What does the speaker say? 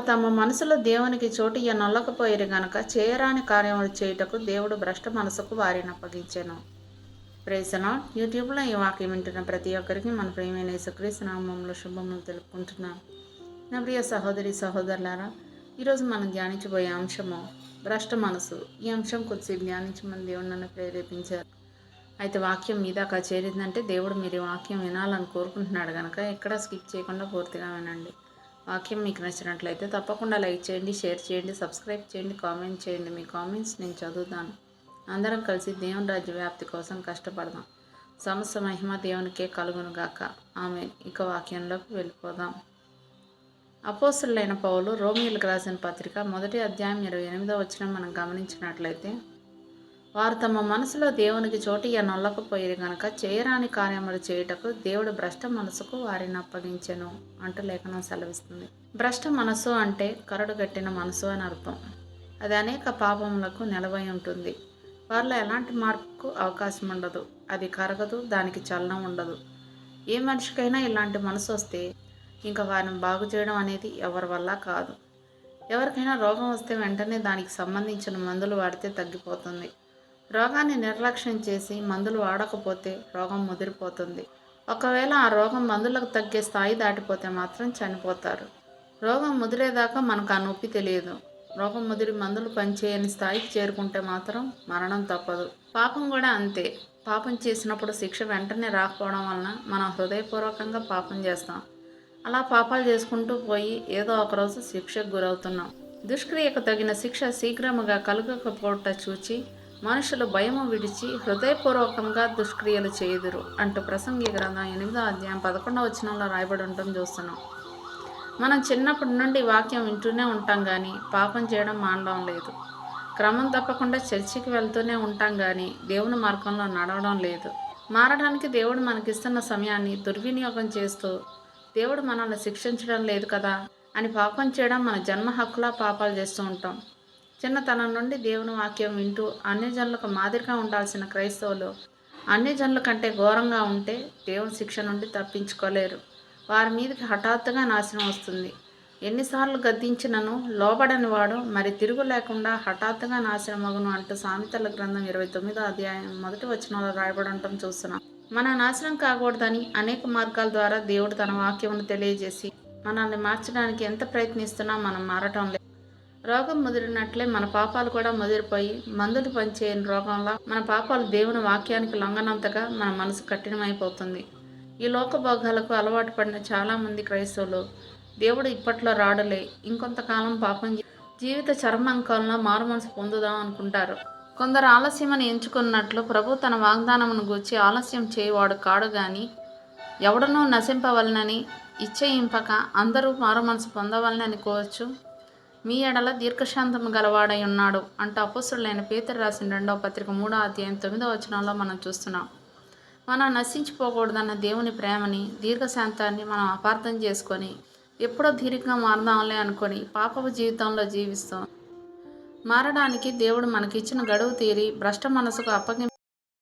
తమ మనసులో దేవునికి చోటు నొల్లకపోయిరు గనక చేయరాని కార్యములు చేయుటకు దేవుడు భ్రష్ట మనసుకు వారిని అప్పగించెను. ప్రైజలా యూట్యూబ్లో ఈ వాక్యం వింటున్న ప్రతి ఒక్కరికి మన ప్రియమైన యేసుక్రీస్తు నామములో శుభములు తెలుపుకుంటున్నాను. నా ప్రియ సహోదరి సహోదరులారా, ఈరోజు మనం ధ్యానించబోయే అంశము భ్రష్ట మనసు. ఈ అంశం కొద్దిసేపు ధ్యానించమని దేవుడు నన్ను ప్రేరేపించారు. అయితే వాక్యం మీద చేరిందంటే దేవుడు మీరు వాక్యం వినాలని కోరుకుంటున్నాడు కనుక ఎక్కడా స్కిప్ చేయకుండా పూర్తిగా వినండి. వాక్యం మీకు నచ్చినట్లయితే తప్పకుండా లైక్ చేయండి, షేర్ చేయండి, సబ్స్క్రైబ్ చేయండి, కామెంట్ చేయండి. మీ కామెంట్స్ నేను చదువుతాను. అందరం కలిసి దేవుని రాజ్య వ్యాప్తి కోసం కష్టపడదాం. సమస్త మహిమ దేవునికే కలుగునుగాక. ఆమేన్. ఇక వాక్యంలోకి వెళ్ళిపోదాం. అపోస్తలుడైన పౌలు రోమీయులకు రాసిన పత్రిక 1వ అధ్యాయం 28వ వచనం మనం గమనించినట్లయితే, వారు తమ మనసులో దేవునికి చోటు నొల్లకపోయిరు గనక చేయరాని కార్యములు చేయుటకు దేవుడు భ్రష్ట మనసుకు వారిని అప్పగించెను అంటూ లేఖనం సెలవిస్తుంది. భ్రష్ట మనసు అంటే కరడుగట్టిన మనసు అని అర్థం. అది అనేక పాపములకు నిలవై ఉంటుంది. వారిలో ఎలాంటి మార్పుకు అవకాశం ఉండదు. అది కరగదు, దానికి చలనం ఉండదు. ఏ మనిషికైనా ఇలాంటి మనసు వస్తే ఇంకా వారిని బాగు చేయడం అనేది ఎవరి వల్ల కాదు. ఎవరికైనా రోగం వస్తే వెంటనే దానికి సంబంధించిన మందులు వాడితే తగ్గిపోతుంది. రోగాన్ని నిర్లక్ష్యం చేసి మందులు వాడకపోతే రోగం ముదిరిపోతుంది. ఒకవేళ ఆ రోగం మందులకు తగ్గే స్థాయి దాటిపోతే మాత్రం చనిపోతారు. రోగం ముదిరేదాకా మనకు ఆ నొప్పి తెలియదు. రోగం ముదిరి మందులు పనిచేయని స్థాయికి చేరుకుంటే మాత్రం మరణం తప్పదు. పాపం కూడా అంతే. పాపం చేసినప్పుడు శిక్ష వెంటనే రాకపోవడం వలన మనం హృదయపూర్వకంగా పాపం చేస్తాం. అలా పాపాలు చేసుకుంటూ పోయి ఏదో ఒకరోజు శిక్షకు గురవుతున్నాం. దుష్క్రియకు తగిన శిక్ష శీఘ్రముగా కలుగకపోవట చూచి మనుషులు భయము విడిచి హృదయపూర్వకంగా దుష్క్రియలు చేయుదురు అంటూ ప్రసంగి గ్రంథం 8వ అధ్యాయం 11వ వచనంలో రాయబడి ఉండటం చూస్తున్నాం. మనం చిన్నప్పటి నుండి వాక్యం వింటూనే ఉంటాం కానీ పాపం చేయడం మానడం లేదు. క్రమం తప్పకుండా చర్చికి వెళ్తూనే ఉంటాం కానీ దేవుని మార్గంలో నడవడం లేదు. మారడానికి దేవుడు మనకిస్తున్న సమయాన్ని దుర్వినియోగం చేస్తూ దేవుడు మనల్ని శిక్షించడం లేదు కదా అని పాపం చేయడం మన జన్మ హక్కులా పాపాలు చేస్తూ ఉంటాం. చిన్నతనం నుండి దేవుని వాక్యం వింటూ అన్యజనులకు మాదిరిగా ఉండాల్సిన క్రైస్తవులు అన్యజనుల కంటే ఘోరంగా ఉంటే దేవుని శిక్ష నుండి తప్పించుకోలేరు. వారి మీదకి హఠాత్తుగా నాశనం వస్తుంది. ఎన్నిసార్లు గద్దించినను లోబడని వాడు మరి తిరుగు లేకుండా హఠాత్తుగా నాశనమగును అంటూ సామెతల గ్రంథం 29వ అధ్యాయం 1వ వచనంలో రాయబడి ఉండటం చూస్తున్నాం. మన నాశనం కాకూడదని అనేక మార్గాల ద్వారా దేవుడు తన వాక్యమును తెలియజేసి మనల్ని మార్చడానికి ఎంత ప్రయత్నిస్తున్నా మనం మారటం లేదు. రోగం ముదిరినట్లే మన పాపాలు కూడా ముదిరిపోయి మందులు పనిచేయని రోగంలా మన పాపాలు దేవుని వాక్యానికి లొంగనంతగా మన మనసు కఠినమైపోతుంది. ఈ లోకభోగాలకు అలవాటు పడిన చాలామంది క్రైస్తవులు దేవుడు ఇప్పట్లో రాడులే, ఇంకొంతకాలం పాపం జీవిత చర్మాంకంలో మారుమనసు పొందుదాం అనుకుంటారు. కొందరు ఆలస్యమని ఎంచుకున్నట్లు ప్రభు తన వాగ్దానమును గూర్చి ఆలస్యం చేయవాడు కాడు గాని ఎవడనూ నశింపవలనని ఇచ్చయింపక అందరూ మారుమనసు పొందవలనని కోరచ్చు మీ ఎడల దీర్ఘశాంతము గలవాడై ఉన్నాడు అంటూ అపోస్తలుడైన పేతురు రాసిన 2వ పత్రిక 3వ అధ్యాయం 9వ వచనంలో మనం చూస్తున్నాం. మనం నశించిపోకూడదన్న దేవుని ప్రేమని, దీర్ఘశాంతాన్ని మనం అపార్థం చేసుకొని ఎప్పుడో దీర్ఘంగా మారదాంలే అనుకొని పాపపు జీవితంలో జీవిస్తాం. మారడానికి దేవుడు మనకిచ్చిన గడువు తీరి భ్రష్ట మనసుకు